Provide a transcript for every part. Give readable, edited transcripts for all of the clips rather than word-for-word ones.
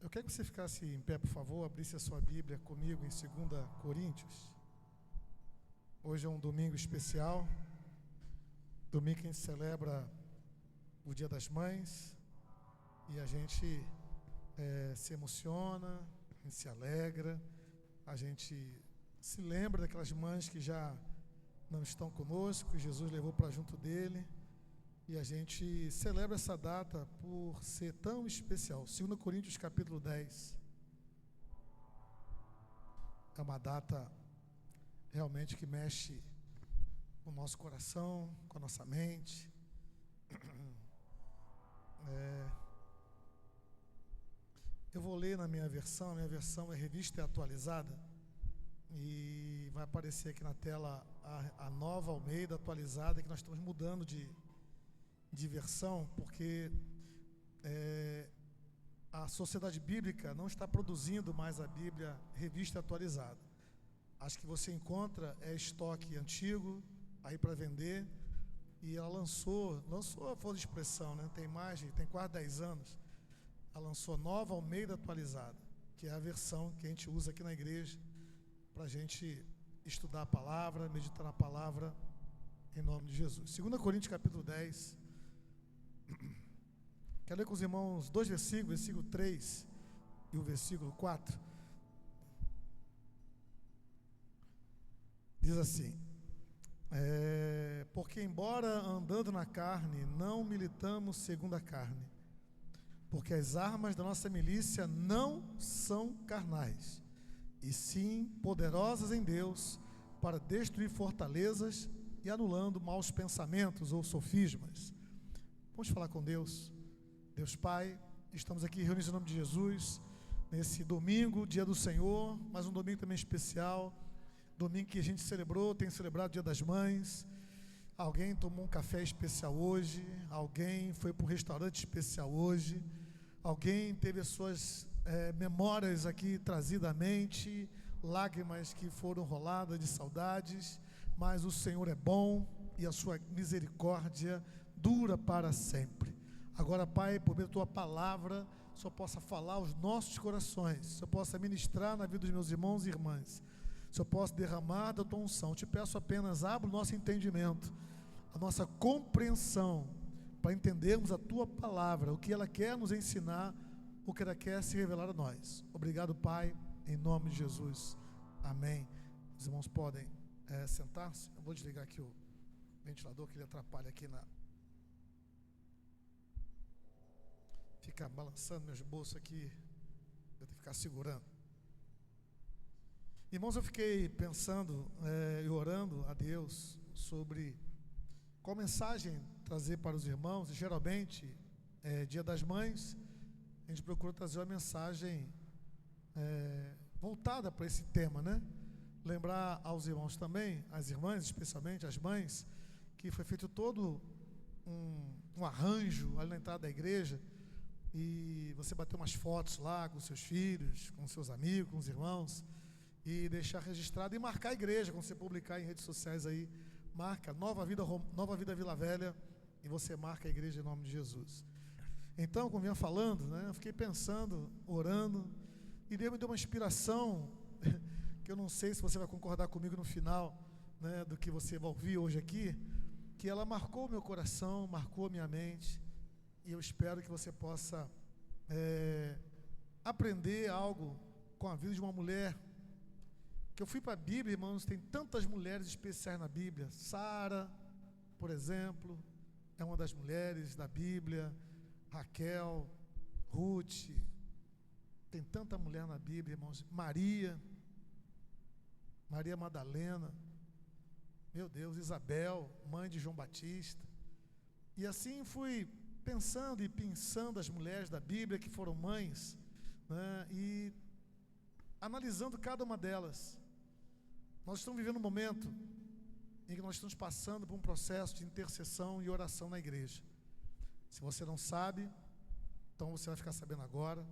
Eu quero que você ficasse em pé, por favor, abrisse a sua Bíblia comigo em 2 Coríntios. Hoje é um domingo especial, domingo que a gente celebra o Dia das Mães e a gente se emociona, a gente se alegra, a gente se lembra daquelas mães que já não estão conosco, que Jesus levou para junto dele. E a gente celebra essa data por ser tão especial. 2 Coríntios capítulo 10. É uma data realmente que mexe com o nosso coração, com a nossa mente. Eu vou ler na minha versão, a minha versão é revista e atualizada. E vai aparecer aqui na tela a nova Almeida atualizada, que nós estamos mudando de versão, porque a Sociedade Bíblica não está produzindo mais a Bíblia revista atualizada. Acho que você encontra estoque antigo aí para vender, e ela lançou a força de expressão, né? Tem quase 10 anos. Ela lançou nova Almeida atualizada, que é a versão que a gente usa aqui na igreja para a gente estudar a palavra, meditar na palavra, em nome de Jesus. 2 Coríntios capítulo 10. Quero ler com os irmãos dois versículos, versículo 3 e o versículo 4. Diz assim: porque embora andando na carne, não militamos segundo a carne, porque as armas da nossa milícia não são carnais, e sim poderosas em Deus para destruir fortalezas e anulando maus pensamentos ou sofismas. Vamos falar com Deus. Deus Pai, estamos aqui reunidos em nome de Jesus, nesse domingo, dia do Senhor, mas um domingo também especial, domingo que a gente tem celebrado o Dia das Mães. Alguém tomou um café especial hoje, alguém foi para um restaurante especial hoje, alguém teve as suas memórias aqui trazidas à mente, lágrimas que foram roladas de saudades, mas o Senhor é bom e a sua misericórdia dura para sempre. Agora, Pai, por meio da Tua palavra, só possa falar aos nossos corações, só possa ministrar na vida dos meus irmãos e irmãs, só possa derramar da Tua unção. Te peço apenas, abra o nosso entendimento, a nossa compreensão, para entendermos a Tua palavra, o que ela quer nos ensinar, o que ela quer se revelar a nós. Obrigado, Pai, em nome de Jesus. Amém. Os irmãos podem sentar-se. Eu vou desligar aqui o ventilador, que ele atrapalha aqui fica balançando meus bolsos aqui, eu tenho que ficar segurando. Irmãos, eu fiquei pensando e orando a Deus sobre qual mensagem trazer para os irmãos. E geralmente, Dia das Mães, a gente procura trazer uma mensagem voltada para esse tema, né? Lembrar aos irmãos também, às irmãs, especialmente as mães, que foi feito todo um arranjo ali na entrada da igreja, e você bater umas fotos lá com seus filhos, com seus amigos, com os irmãos, e deixar registrado e marcar a igreja. Quando você publicar em redes sociais aí, marca Nova Vida Vila Velha, e você marca a igreja em nome de Jesus. Então, como vinha falando, né, eu fiquei pensando, orando, e Deus me deu uma inspiração que eu não sei se você vai concordar comigo no final, né, do que você vai ouvir hoje aqui, que ela marcou o meu coração, marcou a minha mente. E eu espero que você possa aprender algo com a vida de uma mulher. Que eu fui para a Bíblia, irmãos, tem tantas mulheres especiais na Bíblia. Sara, por exemplo, é uma das mulheres da Bíblia. Raquel, Ruth, tem tanta mulher na Bíblia, irmãos. Maria Madalena, meu Deus, Isabel, mãe de João Batista. E assim fui pensando e pensando as mulheres da Bíblia que foram mães, né, e analisando cada uma delas. Nós estamos vivendo um momento em que nós estamos passando por um processo de intercessão e oração na igreja. Se você não sabe, então você vai ficar sabendo agora.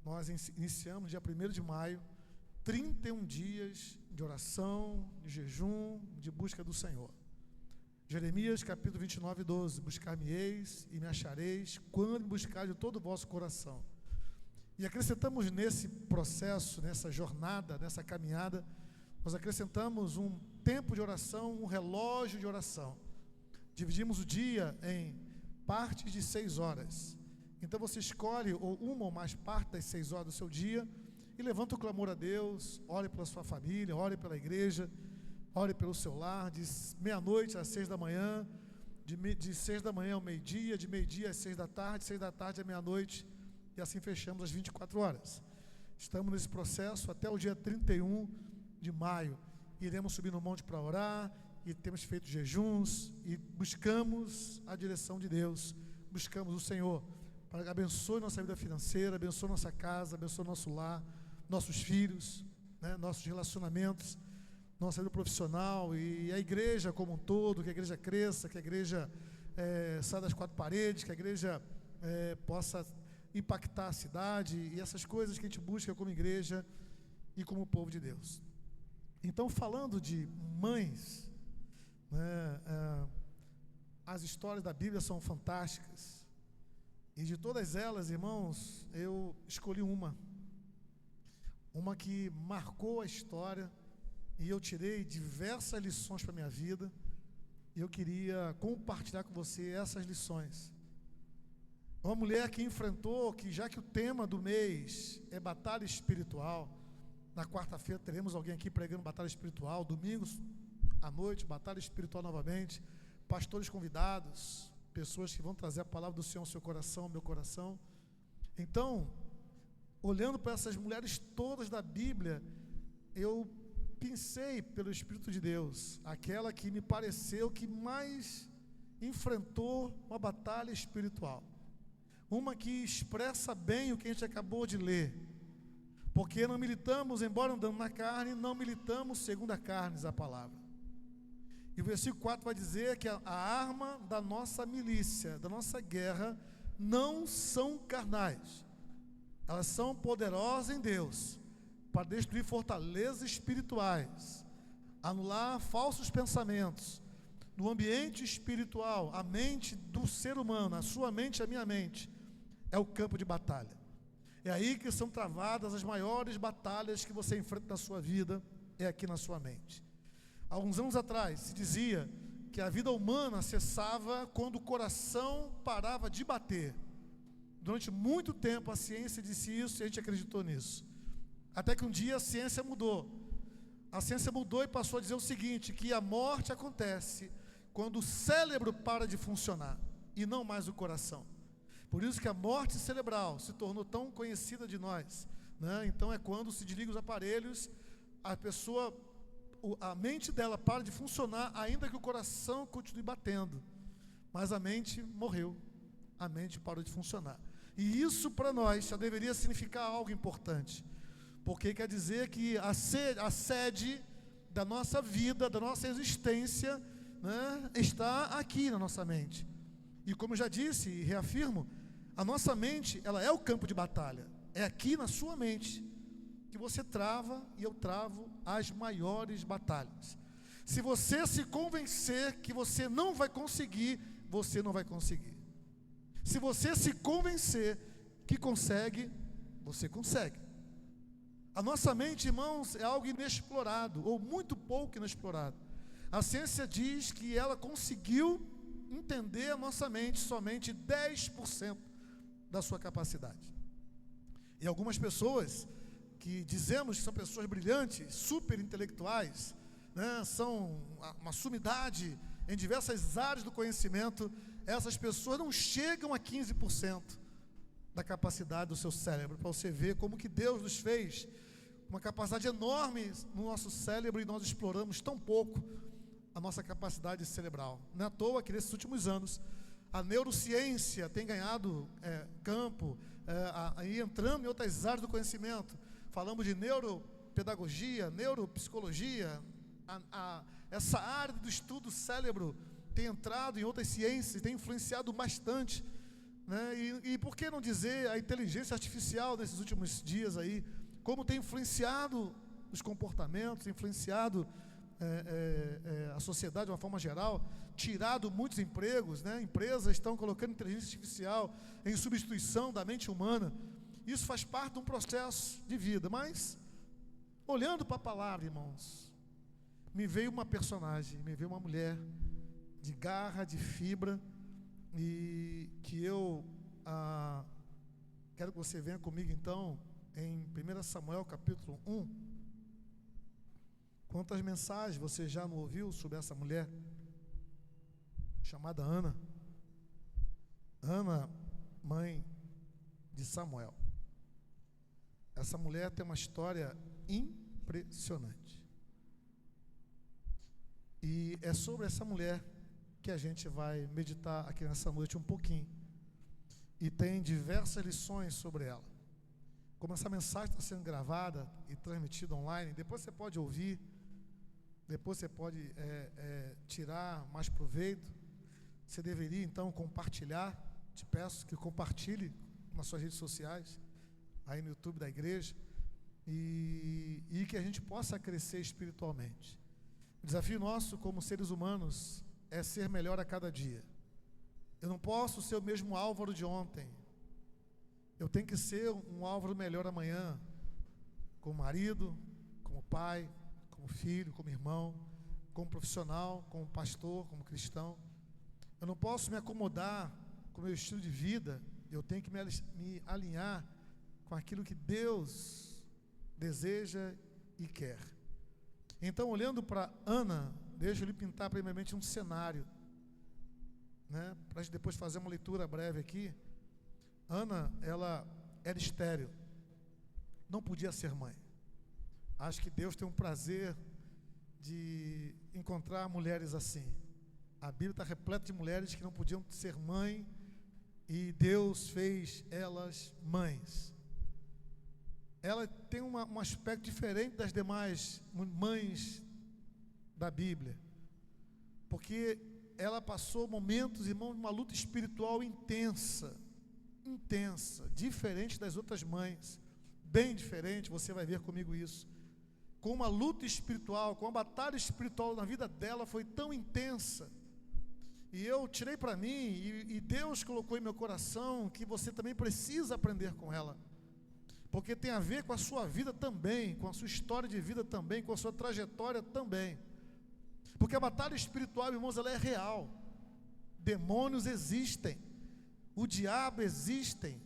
Nós iniciamos dia 1º de maio, 31 dias de oração, de jejum, de busca do Senhor. Jeremias capítulo 29, 12: buscar-me-eis e me achareis, quando me buscar de todo o vosso coração. E acrescentamos nesse processo, nessa jornada, nessa caminhada, nós acrescentamos um tempo de oração, um relógio de oração. Dividimos o dia em partes de 6 horas. Então você escolhe uma ou mais partes das 6 horas do seu dia e levanta o clamor a Deus, ore pela sua família, ore pela igreja, ore pelo seu lar, de meia-noite às 6 da manhã, de 6 da manhã ao meio-dia, de meio-dia às 6 da tarde, 6 da tarde à meia-noite, e assim fechamos as 24 horas. Estamos nesse processo até o dia 31 de maio. Iremos subir no monte para orar, e temos feito jejuns, e buscamos a direção de Deus, buscamos o Senhor, para que abençoe nossa vida financeira, abençoe nossa casa, abençoe nosso lar, nossos filhos, né, nossos relacionamentos, nossa vida profissional e a igreja como um todo, que a igreja cresça, que a igreja saia das 4 paredes, que a igreja possa impactar a cidade e essas coisas que a gente busca como igreja e como povo de Deus. Então, falando de mães, né, as histórias da Bíblia são fantásticas, e de todas elas, irmãos, eu escolhi uma que marcou a história, e eu tirei diversas lições para a minha vida, e eu queria compartilhar com você essas lições. Uma mulher que enfrentou, que já que o tema do mês é batalha espiritual, na quarta-feira teremos alguém aqui pregando batalha espiritual, domingos à noite, batalha espiritual novamente, pastores convidados, pessoas que vão trazer a palavra do Senhor ao seu coração, ao meu coração. Então, olhando para essas mulheres todas da Bíblia, eu pensei pelo Espírito de Deus, aquela que me pareceu que mais enfrentou uma batalha espiritual, uma que expressa bem o que a gente acabou de ler, porque não militamos, embora andando na carne, não militamos segundo a carne, diz a palavra. E o versículo 4 vai dizer que a arma da nossa milícia, da nossa guerra, não são carnais, elas são poderosas em Deus, para destruir fortalezas espirituais, anular falsos pensamentos. No ambiente espiritual, a mente do ser humano, a sua mente, a minha mente, é o campo de batalha. É aí que são travadas as maiores batalhas que você enfrenta na sua vida, é aqui na sua mente. Há uns anos atrás se dizia que a vida humana cessava quando o coração parava de bater. Durante muito tempo a ciência disse isso e a gente acreditou nisso. Até que um dia a ciência mudou. A ciência mudou e passou a dizer o seguinte, que a morte acontece quando o cérebro para de funcionar e não mais o coração. Por isso que a morte cerebral se tornou tão conhecida de nós, né? Então é quando se desliga os aparelhos, a pessoa, a mente dela para de funcionar, ainda que o coração continue batendo, mas a mente morreu, a mente parou de funcionar. E isso para nós já deveria significar algo importante, porque quer dizer que a sede da nossa vida, da nossa existência, né, está aqui na nossa mente. E como eu já disse e reafirmo, a nossa mente, ela é o campo de batalha. É aqui na sua mente que você trava e eu travo as maiores batalhas. Se você se convencer que você não vai conseguir, você não vai conseguir. Se você se convencer que consegue, você consegue. A nossa mente, irmãos, é algo inexplorado, ou muito pouco inexplorado. A ciência diz que ela conseguiu entender a nossa mente somente 10% da sua capacidade. E algumas pessoas que dizemos que são pessoas brilhantes, super intelectuais, né, são uma sumidade em diversas áreas do conhecimento, essas pessoas não chegam a 15% da capacidade do seu cérebro, para você ver como que Deus nos fez uma capacidade enorme no nosso cérebro e nós exploramos tão pouco a nossa capacidade cerebral. Não é à toa que nesses últimos anos a neurociência tem ganhado campo, aí entrando em outras áreas do conhecimento. Falamos de neuropedagogia, neuropsicologia, essa área do estudo do cérebro tem entrado em outras ciências, tem influenciado bastante, né? E por que não dizer a inteligência artificial nesses últimos dias aí, como tem influenciado os comportamentos, influenciado a sociedade de uma forma geral, tirado muitos empregos, né? Empresas estão colocando inteligência artificial em substituição da mente humana. Isso faz parte de um processo de vida. Mas, olhando para a palavra, irmãos, me veio uma personagem, me veio uma mulher de garra, de fibra, e que eu quero que você venha comigo então em 1 Samuel capítulo 1. Quantas mensagens você já não ouviu sobre essa mulher chamada Ana? Ana, mãe de Samuel. Essa mulher tem uma história impressionante. E é sobre essa mulher que a gente vai meditar aqui nessa noite um pouquinho. E tem diversas lições sobre ela. Como essa mensagem está sendo gravada e transmitida online, depois você pode ouvir, depois você pode tirar mais proveito. Você deveria então compartilhar. Te peço que compartilhe nas suas redes sociais, aí no YouTube da igreja, e que a gente possa crescer espiritualmente. O desafio nosso como seres humanos é ser melhor a cada dia. Eu não posso ser o mesmo Álvaro de ontem. Eu tenho que ser um Álvaro melhor amanhã, como marido, como pai, como filho, como irmão, como profissional, como pastor, como cristão. Eu não posso me acomodar com o meu estilo de vida. Eu tenho que me alinhar com aquilo que Deus deseja e quer. Então, olhando para Ana, deixa eu lhe pintar primeiramente um cenário, né, para a gente depois fazer uma leitura breve aqui. Ana, ela era estéril, não podia ser mãe. Acho que Deus tem um prazer de encontrar mulheres assim. A Bíblia está repleta de mulheres que não podiam ser mãe, e Deus fez elas mães. Ela tem um aspecto diferente das demais mães da Bíblia, porque ela passou momentos, irmãos, de uma luta espiritual intensa, diferente das outras mães, bem diferente. Você vai ver comigo isso, com uma luta espiritual, com uma batalha espiritual na vida dela, foi tão intensa. E eu tirei para mim, e Deus colocou em meu coração, que você também precisa aprender com ela, porque tem a ver com a sua vida também, com a sua história de vida também, com a sua trajetória também. Porque a batalha espiritual, irmãos, ela é real. Demônios existem, o diabo existe,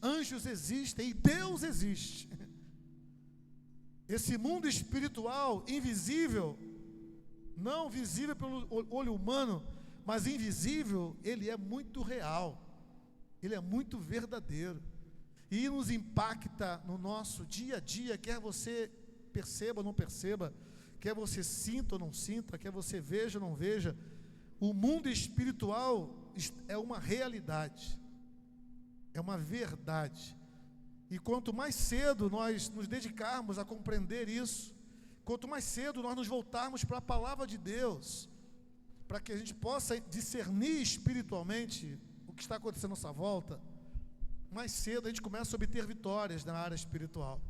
anjos existem, e Deus existe. Esse mundo espiritual, invisível, não visível pelo olho humano, mas invisível, ele é muito real, ele é muito verdadeiro, e nos impacta no nosso dia a dia, quer você perceba ou não perceba, quer você sinta ou não sinta, quer você veja ou não veja. O mundo espiritual é uma realidade, é uma verdade, e quanto mais cedo nós nos dedicarmos a compreender isso, quanto mais cedo nós nos voltarmos para a palavra de Deus, para que a gente possa discernir espiritualmente o que está acontecendo à nossa volta, mais cedo a gente começa a obter vitórias na área espiritual.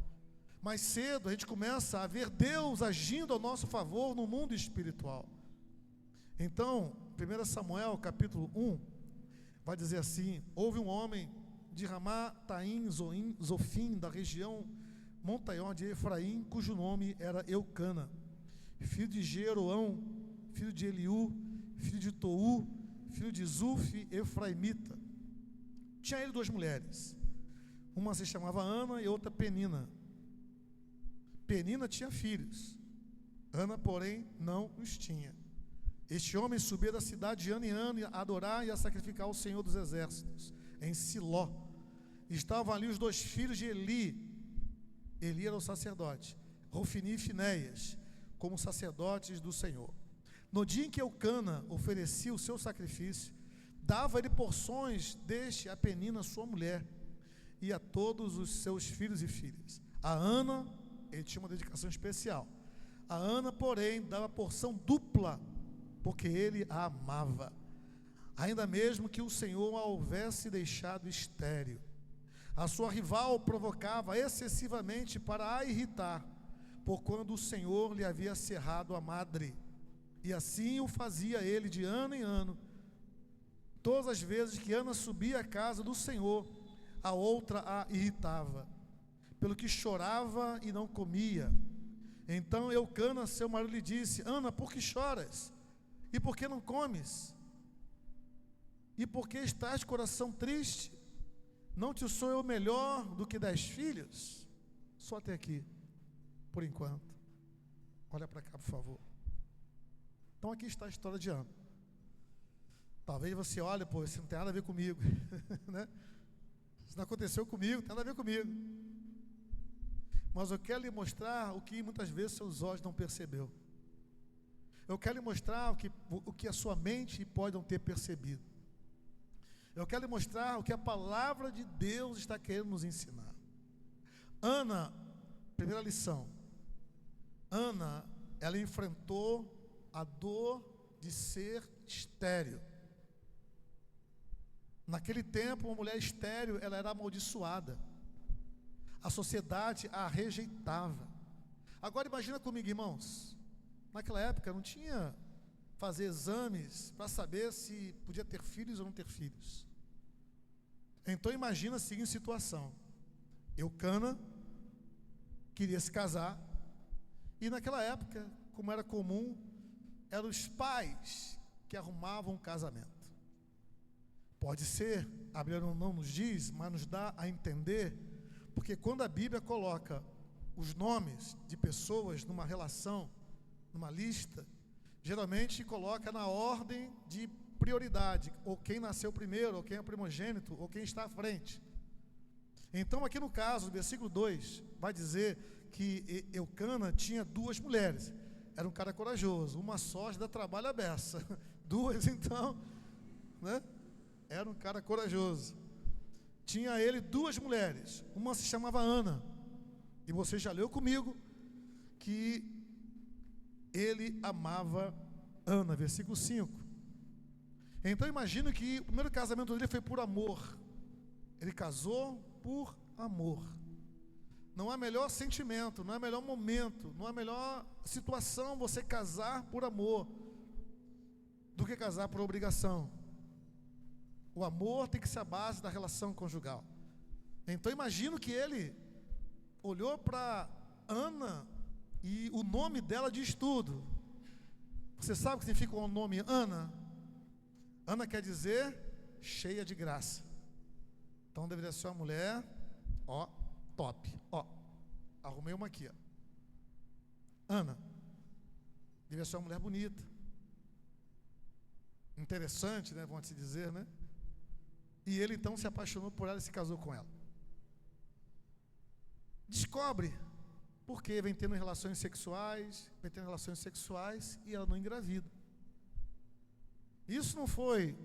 Mais cedo a gente começa a ver Deus agindo ao nosso favor no mundo espiritual. Então, 1 Samuel capítulo 1 vai dizer assim: houve um homem de Ramá, Taim, Zofim, da região montanhosa de Efraim, cujo nome era Eucana, filho de Jeroão, filho de Eliú, filho de Tou, filho de Zuf, efraimita. Tinha ele duas mulheres, uma se chamava Ana e outra Penina. Penina tinha filhos, Ana, porém, não os tinha. Este homem subia da cidade de ano em ano a adorar e a sacrificar ao Senhor dos Exércitos, em Siló. Estavam ali os dois filhos de Eli. Eli era o sacerdote, Rofini e Finéias, como sacerdotes do Senhor. No dia em que Eucana oferecia o seu sacrifício, dava-lhe porções deste a Penina, sua mulher, e a todos os seus filhos e filhas. A Ana, ele tinha uma dedicação especial. A Ana, porém, dava porção dupla, porque ele a amava, ainda mesmo que o Senhor a houvesse deixado estéril. A sua rival provocava excessivamente para a irritar, porquanto o Senhor lhe havia cerrado a madre, e assim o fazia ele de ano em ano. Todas as vezes que Ana subia à casa do Senhor, a outra a irritava, pelo que chorava e não comia. Então Eucana, seu marido, lhe disse: Ana, por que choras? E por que não comes? E por que estás de coração triste? Não te sou eu melhor do que 10 filhos? Só até aqui, por enquanto. Olha para cá, por favor. Então aqui está a história de Ana. Talvez você olhe, pô, isso não tem nada a ver comigo, né? Isso não aconteceu comigo, não tem nada a ver comigo. Mas eu quero lhe mostrar o que muitas vezes seus olhos não percebeu. Eu quero lhe mostrar o que a sua mente pode não ter percebido. Eu quero lhe mostrar o que a palavra de Deus está querendo nos ensinar. Ana, primeira lição. Ana, ela enfrentou a dor de ser estéril. Naquele tempo, uma mulher estéril, ela era amaldiçoada. A sociedade a rejeitava. Agora imagina comigo, irmãos. Naquela época não tinha fazer exames para saber se podia ter filhos ou não ter filhos. Então imagina a seguinte situação. Eucana queria se casar, e naquela época, como era comum, eram os pais que arrumavam o casamento. Pode ser, a Bíblia não nos diz, mas nos dá a entender, porque quando a Bíblia coloca os nomes de pessoas numa relação, numa lista, geralmente coloca na ordem de prioridade, ou quem nasceu primeiro, ou quem é primogênito, ou quem está à frente. Então aqui no caso, o versículo 2 vai dizer que Eucana tinha 2 mulheres. Era um cara corajoso, uma só já dá trabalho à beça. 2 então, né? Era um cara corajoso. Tinha ele 2 mulheres, uma se chamava Ana, e você já leu comigo que ele amava Ana, versículo 5. Então imagino que o primeiro casamento dele foi por amor. Ele casou por amor. Não há melhor sentimento, não há melhor momento, não há melhor situação você casar por amor do que casar por obrigação. O amor tem que ser a base da relação conjugal. Então imagino que ele olhou para Ana e o nome dela diz tudo. Você sabe o que significa o nome Ana? Ana quer dizer cheia de graça. Então deveria ser uma mulher, ó, top, ó. Arrumei uma aqui, ó. Ana deveria ser uma mulher bonita, interessante, né? Vamos se dizer, né? E ele então se apaixonou por ela e se casou com ela. Descobre porque vem tendo relações sexuais, e ela não engravida. Isso não foi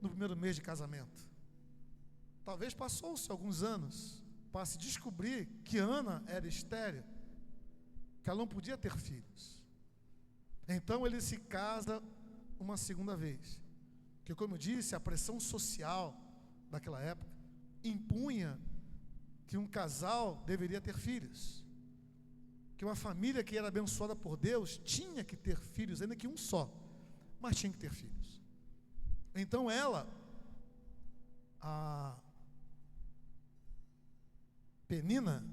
no primeiro mês de casamento. Talvez passou-se alguns anos para se descobrir que Ana era estéril, que ela não podia ter filhos. Então ele se casa uma segunda vez. Porque, como eu disse, a pressão social daquela época impunha que um casal deveria ter filhos, que uma família que era abençoada por Deus tinha que ter filhos, ainda que um só, mas tinha que ter filhos. Então ela, a Penina,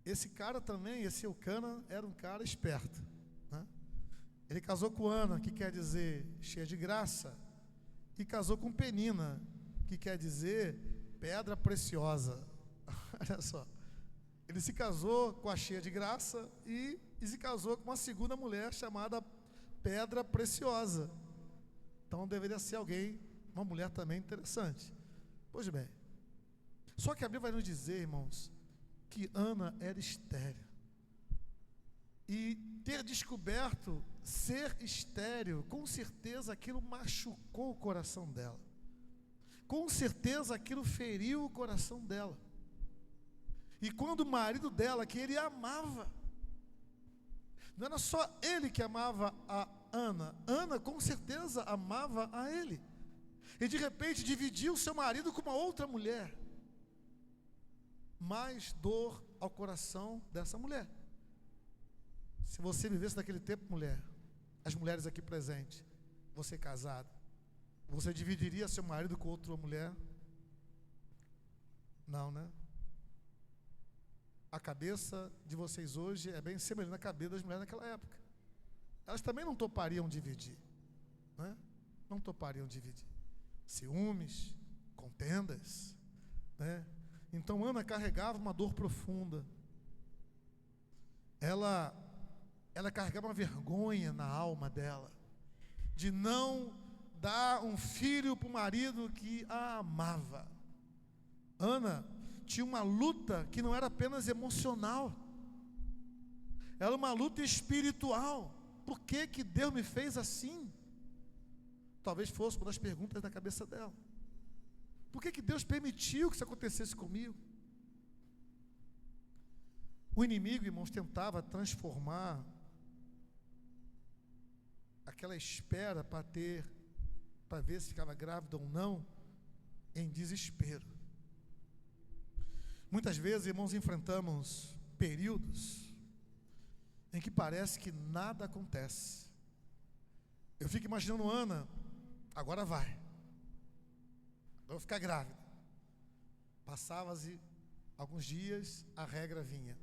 esse cara também, esse Eucana, era um cara esperto, né? Ele casou com Ana, que quer dizer cheia de graça, e casou com Penina, que quer dizer pedra preciosa. Olha só, ele se casou com a cheia de graça e se casou com uma segunda mulher chamada pedra preciosa. Então deveria ser alguém, uma mulher também interessante. Pois bem, só que a Bíblia vai nos dizer, irmãos, que Ana era estéril. E ter descoberto ser estéril, com certeza aquilo machucou o coração dela. Com certeza aquilo feriu o coração dela. E quando o marido dela, que ele amava, não era só ele que amava a Ana, Ana com certeza amava a ele. E de repente dividiu seu marido com uma outra mulher. Mais dor ao coração dessa mulher. Se você vivesse naquele tempo, mulher, as mulheres aqui presentes, você casada, você dividiria seu marido com outra mulher? Não, né? A cabeça de vocês hoje é bem semelhante à cabeça das mulheres naquela época. Elas também não topariam dividir, né? Não topariam dividir. Ciúmes, contendas, né? Então Ana carregava uma dor profunda. Ela carregava uma vergonha na alma dela, de não dar um filho para o marido que a amava. Ana tinha uma luta que não era apenas emocional, era uma luta espiritual. Por que que Deus me fez assim? Talvez fosse uma das perguntas da cabeça dela. Por que que Deus permitiu que isso acontecesse comigo? O inimigo, irmãos, tentava transformar aquela espera para ver se ficava grávida ou não, em desespero. Muitas vezes, irmãos, enfrentamos períodos em que parece que nada acontece. Eu fico imaginando Ana, agora vai. Agora vou ficar grávida. Passava-se alguns dias, a regra vinha.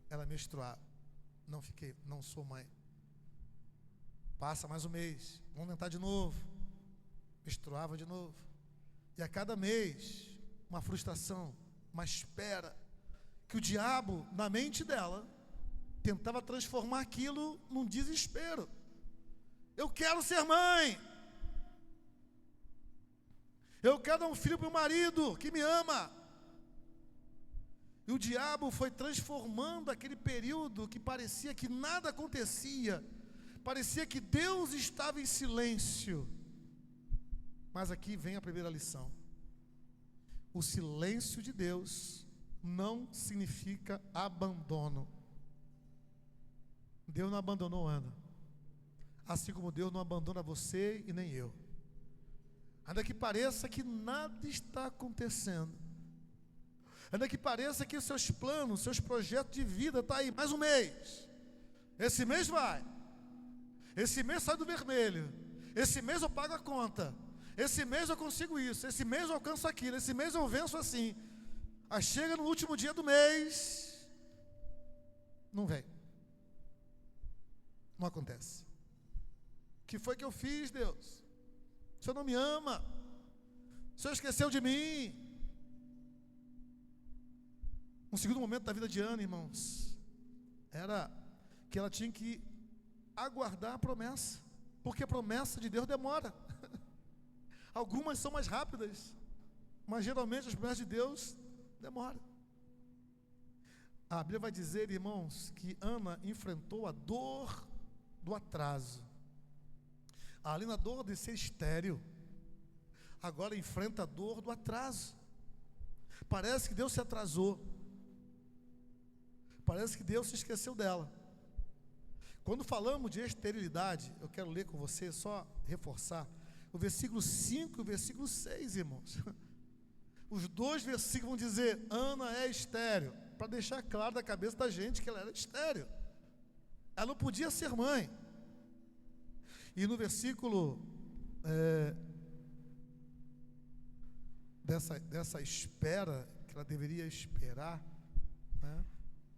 Ela menstruava. Não fiquei, não sou mãe. Passa mais um mês, vamos tentar de novo. Menstruava de novo. E a cada mês, uma frustração, uma espera, que o diabo, na mente dela, tentava transformar aquilo num desespero. Eu quero ser mãe. Eu quero dar um filho para o marido que me ama. E o diabo foi transformando aquele período que parecia que nada acontecia, parecia que Deus estava em silêncio. Mas aqui vem a primeira lição. O silêncio de Deus não significa abandono. Deus não abandonou Ana, assim como Deus não abandona você e nem eu. Ainda que pareça que nada está acontecendo, ainda que pareça que os seus planos, seus projetos de vida estão aí, mais um mês, esse mês vai, esse mês sai do vermelho, esse mês eu pago a conta, esse mês eu consigo isso, esse mês eu alcanço aquilo, esse mês eu venço assim. Aí chega no último dia do mês, não vem, não acontece. O que foi que eu fiz, Deus? O Senhor não me ama, o Senhor esqueceu de mim. Um segundo momento da vida de Ana, irmãos, era que ela tinha que aguardar a promessa, porque a promessa de Deus demora. Algumas são mais rápidas, mas geralmente as promessas de Deus demoram. A Bíblia vai dizer, irmãos, que Ana enfrentou a dor do atraso. Ali na dor de ser estéril, agora enfrenta a dor do atraso. Parece que Deus se atrasou, parece que Deus se esqueceu dela. Quando falamos de esterilidade, eu quero ler com você, só reforçar o versículo 5 e o versículo 6, irmãos. Os dois versículos vão dizer: Ana é estéril, para deixar claro da cabeça da gente que ela era estéril, ela não podia ser mãe. E no versículo dessa espera que ela deveria esperar, né,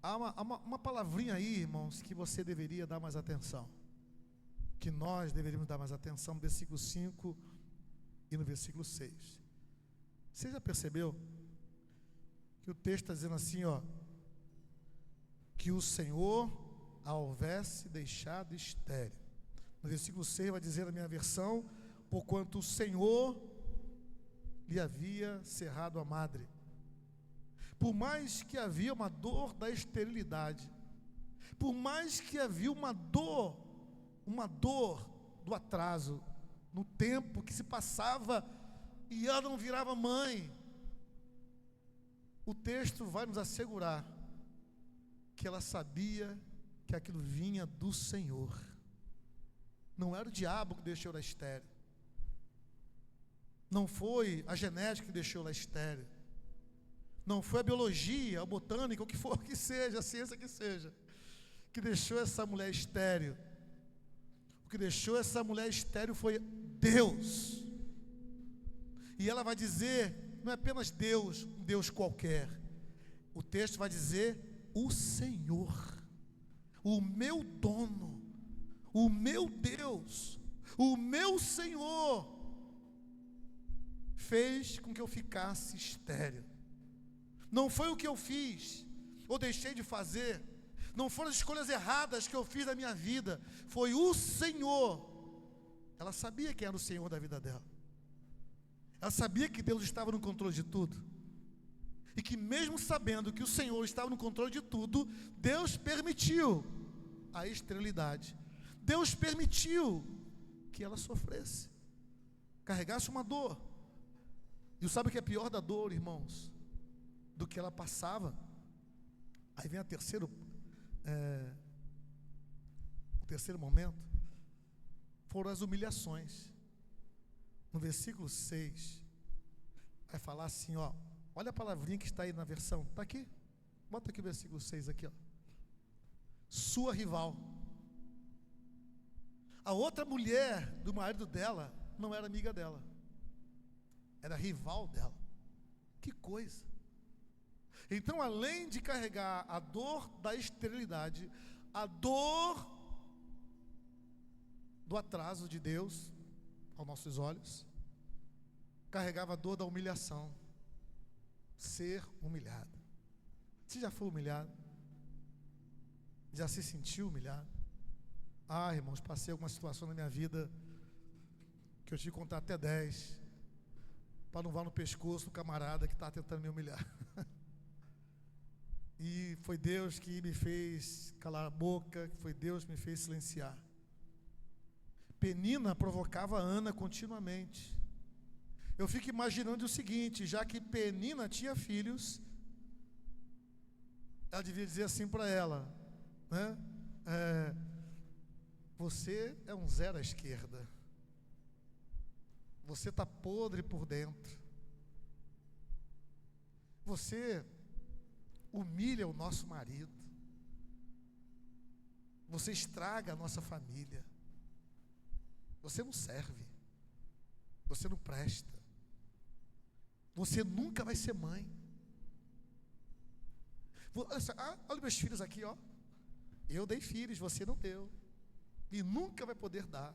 há uma palavrinha aí, irmãos, que você deveria dar mais atenção, que nós deveríamos dar mais atenção, no versículo 5 e no versículo 6. Você já percebeu que o texto está dizendo assim, ó, que o Senhor a houvesse deixado estéril. No versículo 6 vai dizer na minha versão: porquanto o Senhor lhe havia cerrado a madre. Por mais que havia uma dor da esterilidade, por mais que havia uma dor do atraso, no tempo que se passava e ela não virava mãe, o texto vai nos assegurar que ela sabia que aquilo vinha do Senhor. Não era o diabo que deixou ela estéril, não foi a genética que deixou ela estéril, não foi a biologia, a botânica, o que for que seja, a ciência que seja, que deixou essa mulher estéril. O que deixou essa mulher estéril foi Deus. E ela vai dizer não é apenas Deus, um Deus qualquer. O texto vai dizer: o Senhor, o meu dono, o meu Deus, o meu Senhor, fez com que eu ficasse estéril. Não foi o que eu fiz ou deixei de fazer, não foram as escolhas erradas que eu fiz na minha vida, foi o Senhor. Ela sabia quem era o Senhor da vida dela. Ela sabia que Deus estava no controle de tudo. E que mesmo sabendo que o Senhor estava no controle de tudo, Deus permitiu a esterilidade. Deus permitiu que ela sofresse, carregasse uma dor. E sabe o que é pior da dor, irmãos? Do que ela passava. Aí vem o terceiro momento. Foram as humilhações. No versículo 6, vai falar assim, ó. Olha a palavrinha que está aí na versão. Está aqui? Bota aqui o versículo 6 aqui, ó. Sua rival. A outra mulher do marido dela não era amiga dela. Era rival dela. Que coisa. Então, além de carregar a dor da esterilidade, a dor do atraso de Deus aos nossos olhos, carregava a dor da humilhação. Ser humilhado. Você já foi humilhado? Já se sentiu humilhado? Ah, irmãos, passei alguma situação na minha vida que eu tive que contar até 10 para não voar no pescoço do camarada que está tentando me humilhar. E foi Deus que me fez calar a boca, foi Deus que me fez silenciar. Penina provocava Ana continuamente. Eu fico imaginando o seguinte: já que Penina tinha filhos, ela devia dizer assim para ela, né? Você é um zero à esquerda. Você está podre por dentro. Você humilha o nosso marido. Você estraga a nossa família. Você não serve. Você não presta. Você nunca vai ser mãe. Olha meus filhos aqui, ó. Eu dei filhos, você não deu. E nunca vai poder dar.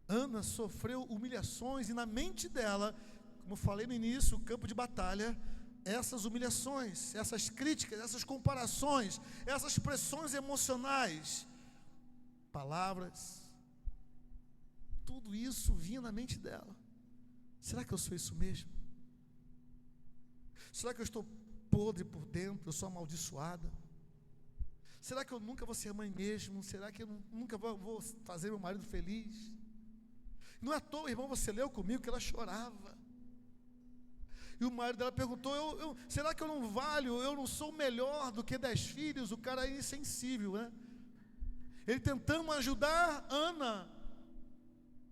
Ana sofreu humilhações e na mente dela, como eu falei no início, o campo de batalha, essas humilhações, essas críticas, essas comparações, essas pressões emocionais, palavras, tudo isso vinha na mente dela. Será que eu sou isso mesmo? Será que eu estou podre por dentro? Eu sou amaldiçoada? Será que eu nunca vou ser mãe mesmo? Será que eu nunca vou fazer meu marido feliz? Não é à toa, irmão, você leu comigo que ela chorava. E o marido dela perguntou, será que eu não valho, eu não sou melhor do que 10 filhos? O cara é insensível, né? Ele tentando ajudar Ana,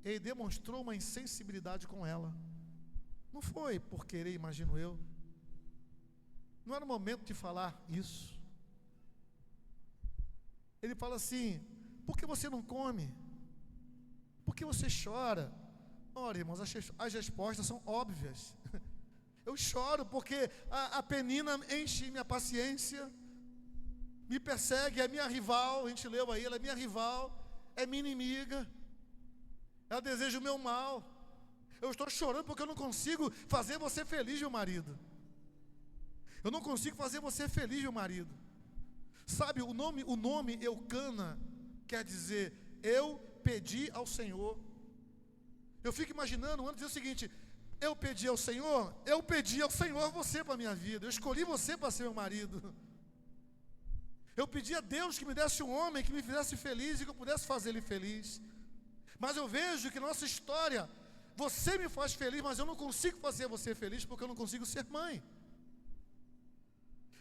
ele demonstrou uma insensibilidade com ela. Não foi por querer, imagino eu. Não era o momento de falar isso. Ele fala assim, por que você não come? Por que você chora? Ora, irmãos, as respostas são óbvias. Eu choro porque a Penina enche minha paciência, me persegue, é minha rival, a gente leu aí, ela é minha rival, é minha inimiga, ela deseja o meu mal. Eu estou chorando porque eu não consigo fazer você feliz, meu marido. Eu não consigo fazer você feliz, meu marido. Sabe, o nome Eucana quer dizer, eu pedi ao Senhor. Eu fico imaginando, Ana dizer o seguinte, eu pedi ao Senhor você para a minha vida, eu escolhi você para ser meu marido. Eu pedi a Deus que me desse um homem que me fizesse feliz e que eu pudesse fazer ele feliz. Mas eu vejo que na nossa história, você me faz feliz, mas eu não consigo fazer você feliz porque eu não consigo ser mãe.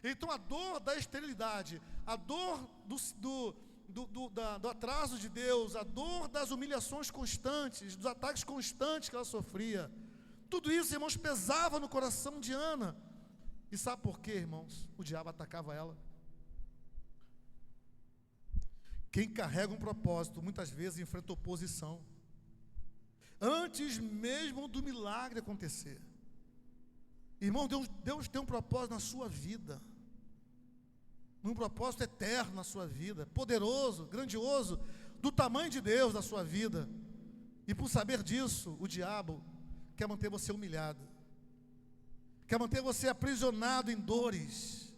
Então a dor da esterilidade, a dor do atraso de Deus, a dor das humilhações constantes, dos ataques constantes que ela sofria, tudo isso, irmãos, pesava no coração de Ana. E sabe por quê, irmãos? O diabo atacava ela. Quem carrega um propósito, muitas vezes enfrenta oposição. Antes mesmo do milagre acontecer. Irmão, Deus tem um propósito na sua vida, um propósito eterno na sua vida, poderoso, grandioso, do tamanho de Deus na sua vida. E por saber disso, o diabo quer manter você humilhado, quer manter você aprisionado em dores,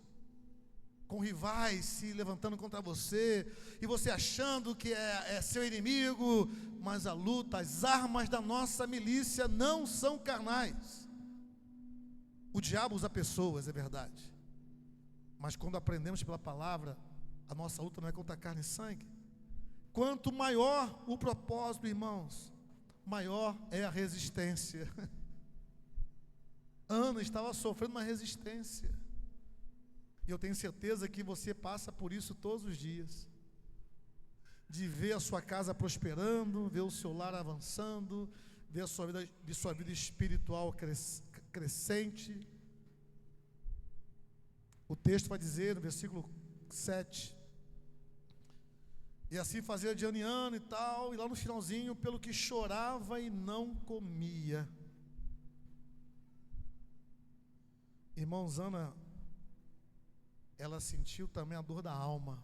com rivais se levantando contra você, e você achando que é seu inimigo. Mas a luta, as armas da nossa milícia não são carnais. O diabo usa pessoas, é verdade, mas quando aprendemos pela palavra, a nossa luta não é contra carne e sangue. Quanto maior o propósito, irmãos, maior é a resistência. Ana estava sofrendo uma resistência, e eu tenho certeza que você passa por isso todos os dias, de ver a sua casa prosperando, ver o seu lar avançando, ver a sua vida espiritual crescente. O texto vai dizer no versículo 7: e assim fazia de ano em ano e tal, e lá no finalzinho, pelo que chorava e não comia. Irmãos, Ana, ela sentiu também a dor da alma,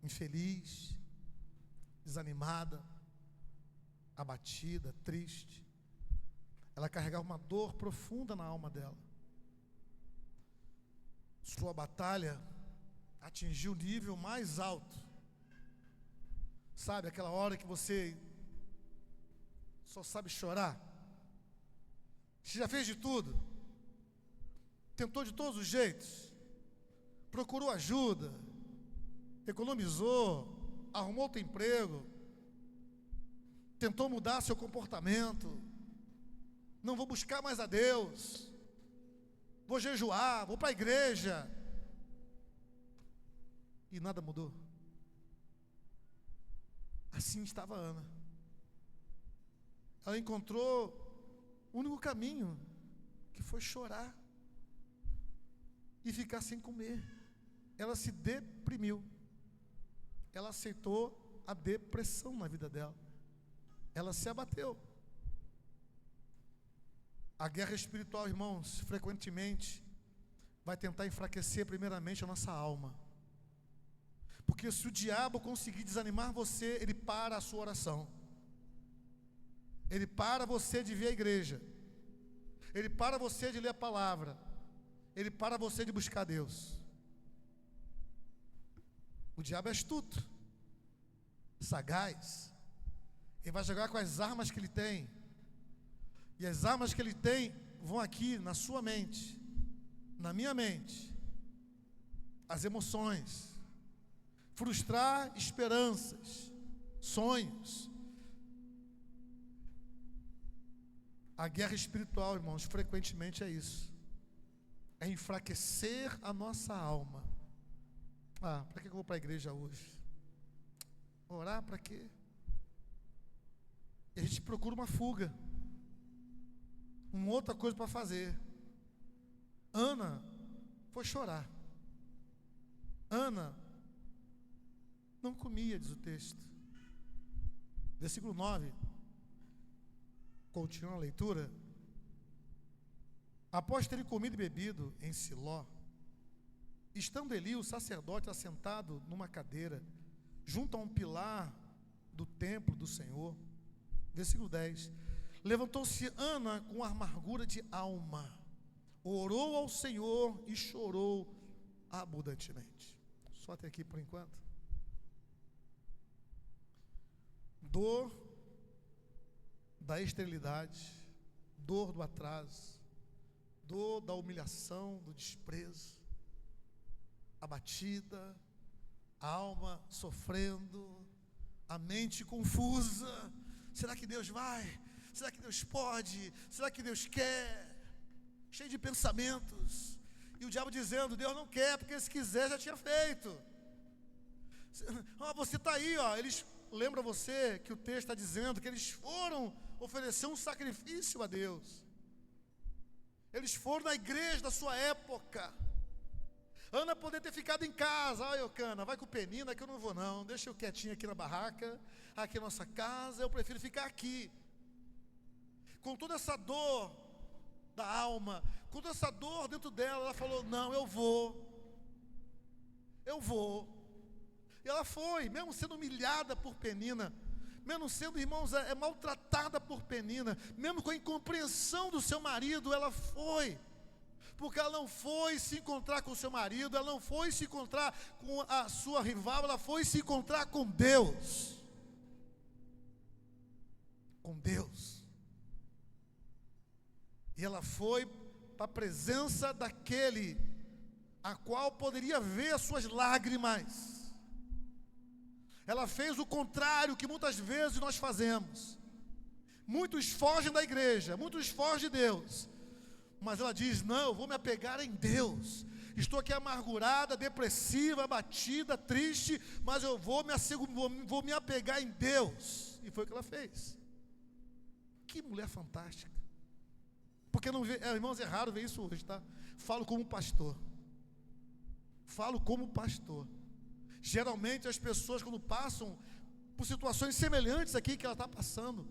infeliz, desanimada, abatida, triste. Ela carregava uma dor profunda na alma dela. Sua batalha atingiu o nível mais alto. Sabe aquela hora que você só sabe chorar? Você já fez de tudo, tentou de todos os jeitos, procurou ajuda, economizou, arrumou outro emprego, tentou mudar seu comportamento. Não vou buscar mais a Deus, vou jejuar, vou para a igreja, e nada mudou. Assim estava Ana. Ela encontrou o único caminho, que foi chorar e ficar sem comer. Ela se deprimiu, ela aceitou a depressão na vida dela, ela se abateu. A guerra espiritual, irmãos, frequentemente vai tentar enfraquecer primeiramente a nossa alma, porque se o diabo conseguir desanimar você, ele para a sua oração, ele para você de vir à igreja, ele para você de ler a palavra, ele para você de buscar Deus. O diabo é astuto, sagaz, ele vai jogar com as armas que ele tem, e as armas que ele tem vão aqui na sua mente, na minha mente, as emoções, frustrar esperanças, sonhos. A guerra espiritual, irmãos, frequentemente é isso, é enfraquecer a nossa alma. Para que eu vou para a igreja hoje? Orar para quê? E a gente procura uma fuga, uma outra coisa para fazer. Ana foi chorar. Ana não comia, diz o texto. Versículo 9, continua a leitura. Após terem comido e bebido em Siló, estando Eli, o sacerdote, assentado numa cadeira, junto a um pilar do templo do Senhor. Versículo 10. Levantou-se Ana com amargura de alma, orou ao Senhor e chorou abundantemente. Só até aqui por enquanto. Dor da esterilidade, dor do atraso, dor da humilhação, do desprezo, abatida, a alma sofrendo, a mente confusa. Será que Deus vai? Será que Deus pode? Será que Deus quer? Cheio de pensamentos, e o diabo dizendo: Deus não quer, porque se quiser já tinha feito. Você está aí, eles lembram você que o texto está dizendo que eles foram oferecer um sacrifício a Deus. Eles foram na igreja da sua época. Ana poderia ter ficado em casa. Eucana, vai com o Penina que eu não vou não, deixa eu quietinho aqui na barraca, aqui na nossa casa, eu prefiro ficar aqui. Com toda essa dor da alma, alma, com toda essa dor dentro dela, ela falou: não, eu vou. E ela foi, mesmo sendo humilhada por Penina, mesmo sendo, irmãos, maltratada por Penina, mesmo com a incompreensão do seu marido, ela foi. Porque ela não foi se encontrar com o seu marido, ela não foi se encontrar com a sua rival, ela foi se encontrar com Deus. Com Deus. E ela foi para a presença daquele a qual poderia ver as suas lágrimas. Ela fez o contrário que muitas vezes nós fazemos. Muitos fogem da igreja, muitos fogem de Deus. Mas ela diz: não, eu vou me apegar em Deus. Estou aqui amargurada, depressiva, abatida, triste, mas eu vou me apegar em Deus. E foi o que ela fez. Que mulher fantástica. Porque não vê, irmãos, é raro ver isso hoje, tá? Falo como pastor. Geralmente as pessoas, quando passam por situações semelhantes aqui que ela está passando,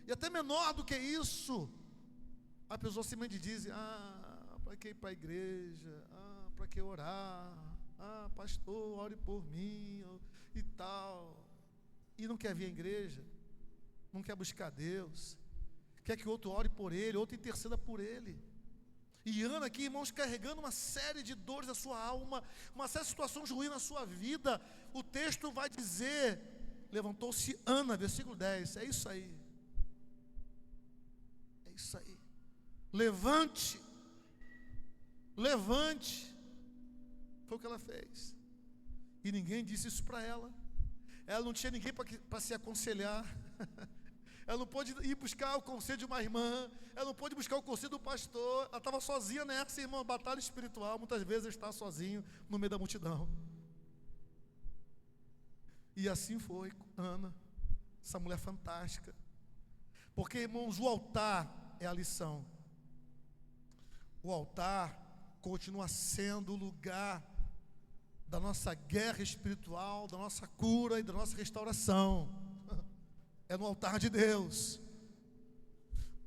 e até menor do que isso, a pessoa simplesmente diz: para que ir para a igreja? Para que orar? Pastor, ore por mim e tal. E não quer vir à igreja, não quer buscar Deus, quer que outro ore por ele, outro interceda por ele. E Ana aqui, irmãos, carregando uma série de dores da sua alma, uma série de situações ruins na sua vida. O texto vai dizer: levantou-se Ana, versículo 10, é isso aí. Levante, foi o que ela fez. E ninguém disse isso para ela. Ela não tinha ninguém para se aconselhar. Ela não pôde ir buscar o conselho de uma irmã, ela não pôde buscar o conselho do pastor, ela estava sozinha nessa, irmã, batalha espiritual. Muitas vezes ela está sozinho no meio da multidão. E assim foi Ana, essa mulher fantástica. Porque, irmãos, o altar é a lição. O altar continua sendo o lugar da nossa guerra espiritual, da nossa cura e da nossa restauração. É no altar de Deus.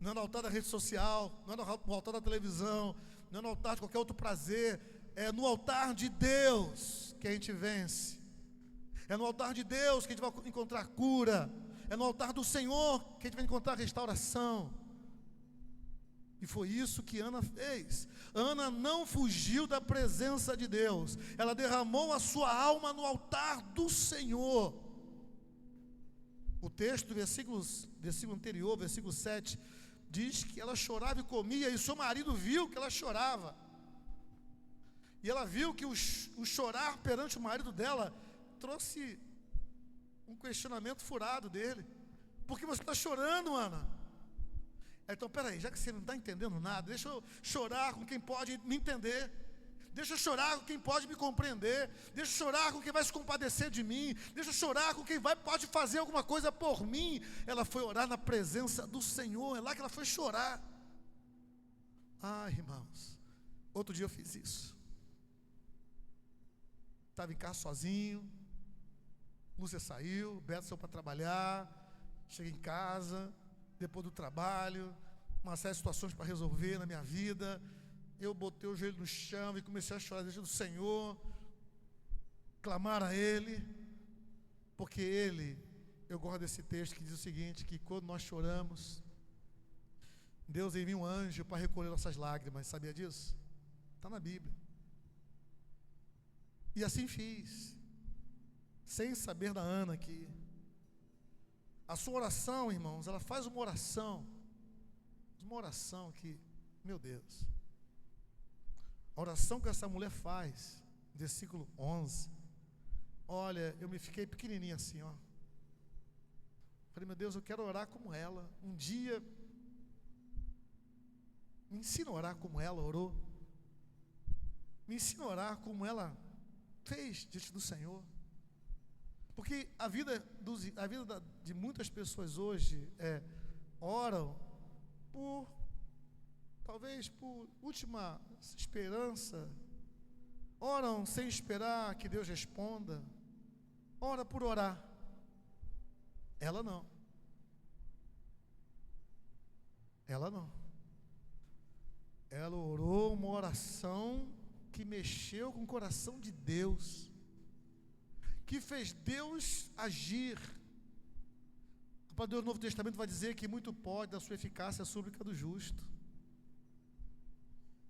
Não é no altar da rede social, não é no altar da televisão, não é no altar de qualquer outro prazer. É no altar de Deus que a gente vence. É no altar de Deus que a gente vai encontrar cura. É no altar do Senhor que a gente vai encontrar restauração. E foi isso que Ana fez. Ana não fugiu da presença de Deus. Ela derramou a sua alma no altar do Senhor. O texto, versículo anterior, versículo 7, diz que ela chorava e comia, e seu marido viu que ela chorava. E ela viu que o chorar perante o marido dela trouxe um questionamento furado dele. Por que você está chorando, Ana? Então, peraí, já que você não está entendendo nada, deixa eu chorar com quem pode me entender. Deixa eu chorar com quem pode me compreender. Deixa eu chorar com quem vai se compadecer de mim. Deixa eu chorar com quem pode fazer alguma coisa por mim. Ela foi orar na presença do Senhor. É lá que ela foi chorar. Irmãos, outro dia eu fiz isso. Estava em casa sozinho. Lúcia saiu, Beto saiu para trabalhar. Cheguei em casa, depois do trabalho, uma série de situações para resolver na minha vida. Eu botei o joelho no chão e comecei a chorar diante do Senhor, clamar a Ele, porque Ele, eu gosto desse texto que diz o seguinte, que quando nós choramos, Deus envia um anjo para recolher nossas lágrimas. Sabia disso? Está na Bíblia. E assim fiz, sem saber da Ana aqui. A sua oração, irmãos, ela faz uma oração que, meu Deus, a oração que essa mulher faz, versículo 11, olha, eu me fiquei pequenininho assim, ó. Falei, meu Deus, eu quero orar como ela. Um dia, me ensina a orar como ela orou. Me ensina a orar como ela fez diante do Senhor. Porque a vida de muitas pessoas hoje oram talvez por última esperança, oram sem esperar que Deus responda, ora por orar. Ela não. Ela orou uma oração que mexeu com o coração de Deus, que fez Deus agir. A palavra do Novo Testamento vai dizer que muito pode da sua eficácia a súplica do justo.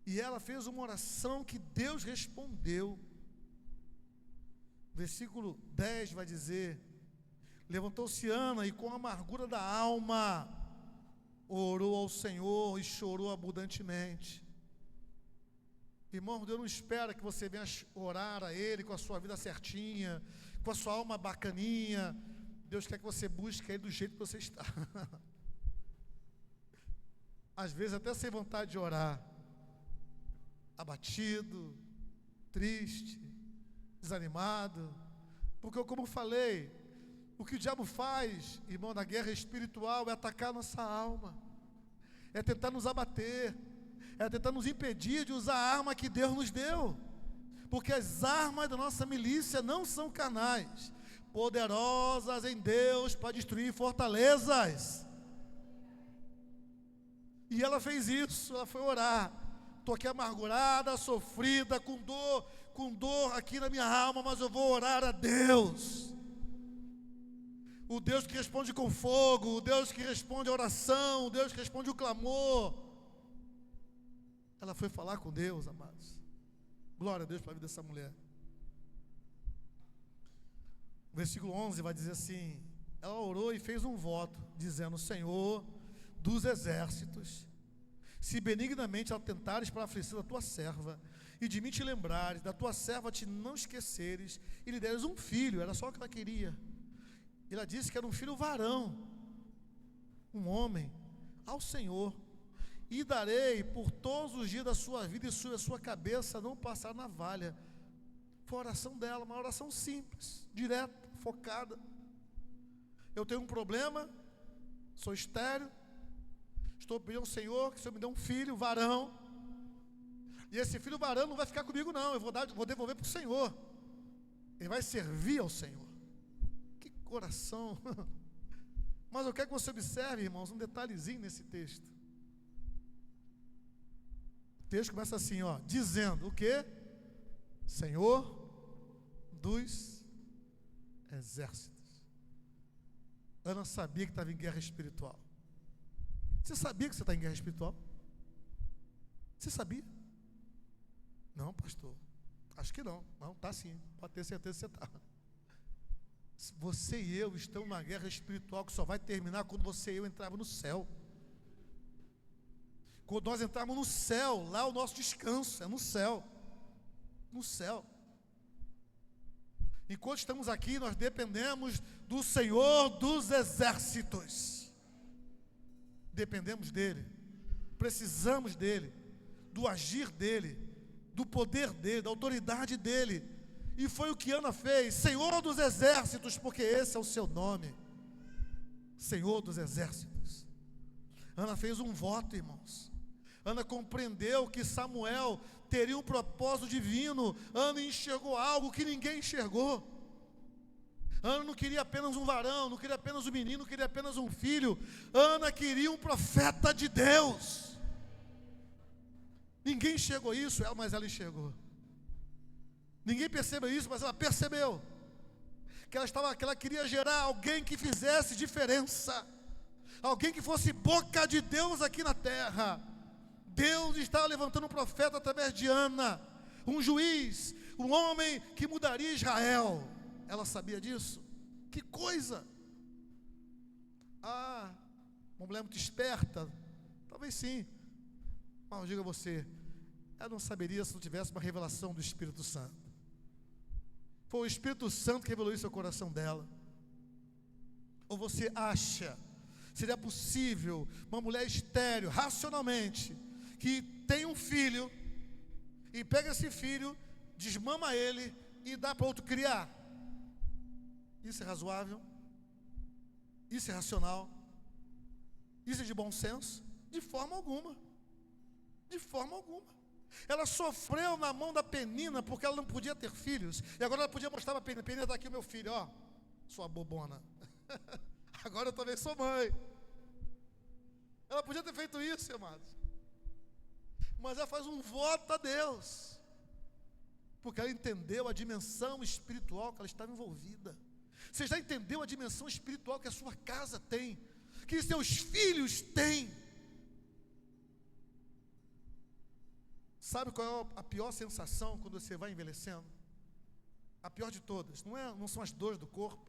E ela fez uma oração que Deus respondeu. Versículo 10 vai dizer: levantou-se Ana e com a amargura da alma orou ao Senhor e chorou abundantemente. Irmão, Deus não espera que você venha orar a Ele com a sua vida certinha, com a sua alma bacaninha. Deus quer que você busque Ele do jeito que você está. Às vezes até sem vontade de orar, abatido, triste, desanimado, porque como falei, o que o diabo faz, irmão, na guerra espiritual é atacar a nossa alma, é tentar nos abater, é tentar nos impedir de usar a arma que Deus nos deu, porque as armas da nossa milícia não são carnais, poderosas em Deus para destruir fortalezas. E ela fez isso, ela foi orar. Estou aqui amargurada, sofrida, com dor aqui na minha alma, mas eu vou orar a Deus. O Deus que responde com fogo, o Deus que responde a oração, o Deus que responde o clamor. Ela foi falar com Deus, amados. Glória a Deus pela vida dessa mulher. O versículo 11 vai dizer assim: ela orou e fez um voto, dizendo: Senhor dos exércitos, se benignamente atentares para a aflição da tua serva, e de mim te lembrares, da tua serva te não esqueceres, e lhe deres um filho, era só o que ela queria. Ela disse que era um filho varão, um homem, ao Senhor, e darei por todos os dias da sua vida, e sobre a sua cabeça não passar navalha. Foi a oração dela, uma oração simples, direta, focada. Eu tenho um problema, sou estéril, estou pedindo ao Senhor que o Senhor me dê um filho, varão, e esse filho varão não vai ficar comigo não, eu vou devolver para o Senhor, ele vai servir ao Senhor. Que coração! Mas eu quero que você observe, irmãos, um detalhezinho nesse texto. O texto começa assim, ó, dizendo o quê? Senhor dos exércitos. Ana sabia que estava em guerra espiritual. Você sabia que você está em guerra espiritual? Você sabia? Não, pastor, acho que não. Não, está sim, pode ter certeza que você está. Você e eu estamos numa guerra espiritual que só vai terminar quando você e eu entrarmos no céu. Quando nós entrarmos no céu, lá o nosso descanso é no céu. No céu. Enquanto estamos aqui, nós dependemos do Senhor dos exércitos. Dependemos dele, precisamos dele, do agir dele, do poder dele, da autoridade dele. E foi o que Ana fez: Senhor dos exércitos, porque esse é o seu nome, Senhor dos exércitos. Ana fez um voto, irmãos. Ana compreendeu que Samuel teria um propósito divino. Ana enxergou algo que ninguém enxergou. Ana não queria apenas um varão, não queria apenas um menino, não queria apenas um filho. Ana queria um profeta de Deus. Ninguém enxergou isso, mas ela enxergou. Ninguém percebeu isso, mas ela percebeu. Que ela queria gerar alguém que fizesse diferença. Alguém que fosse boca de Deus aqui na terra. Deus estava levantando um profeta através de Ana. Um juiz, um homem que mudaria Israel. Ela sabia disso? Que coisa! Ah, uma mulher muito esperta? Talvez sim. Mas eu digo a você, ela não saberia se não tivesse uma revelação do Espírito Santo. Foi o Espírito Santo que revelou isso ao coração dela. Ou você acha, seria possível uma mulher estéril, racionalmente, que tem um filho, e pega esse filho, desmama ele e dá para outro criar? Isso é razoável? Isso é racional? Isso é de bom senso? De forma alguma. De forma alguma. Ela sofreu na mão da Penina porque ela não podia ter filhos. E agora ela podia mostrar para a Penina: Penina, está aqui o meu filho, ó, sua bobona. Agora eu também sou mãe. Ela podia ter feito isso, amados. mas ela faz um voto a Deus, porque ela entendeu a dimensão espiritual que ela estava envolvida. Você já entendeu a dimensão espiritual que a sua casa tem, que seus filhos têm? Sabe qual é a pior sensação quando você vai envelhecendo? A pior de todas, não são as dores do corpo,